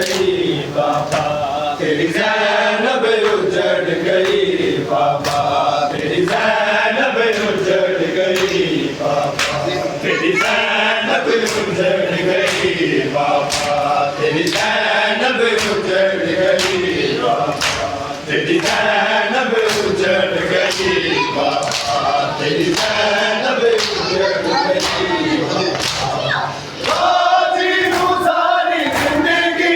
गई बाबा तेरी ज़ैनब उजड़ गई बाबा तेरी ज़ैनब उजड़ गई बाबा तेरी ज़ैनब उजड़ गई बाबा तेरी ज़ैनब उजड़ गई बाबा तेरी ज़ैनब उजड़ गई बाबा तेरी ज़ैनब उजड़ गई बाबा रोज़ी गुज़ारी ज़िंदगी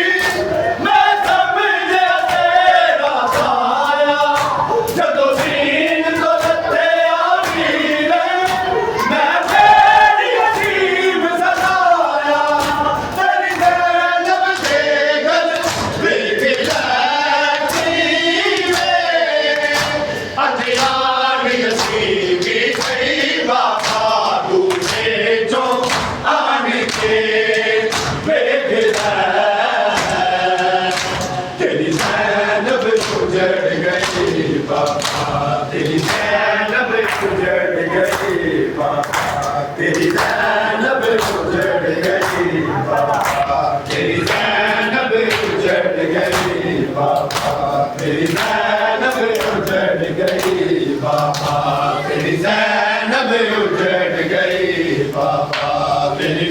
मैं समझा तेरा साया जदों दीन को लत्ते आमीर मैं तेरी अजीब सताया तेरी ज़ैनब दे गल बिल्कुल अजयार नसीबी गई बाबा दूसरे जो आने के बेगला तेरी ज़ैनब उजड़ गई बाबा तेरी ज़ैनब उजड़ गई बाबा तेरी ज़ैनब उजड़ गई बाबा तेरी ज़ैनब उजड़ गई बाबा तेरी ज़ैनब उजड़ गई बाबा तेरी ज़ैनब उजड़ गई बाबा तेरी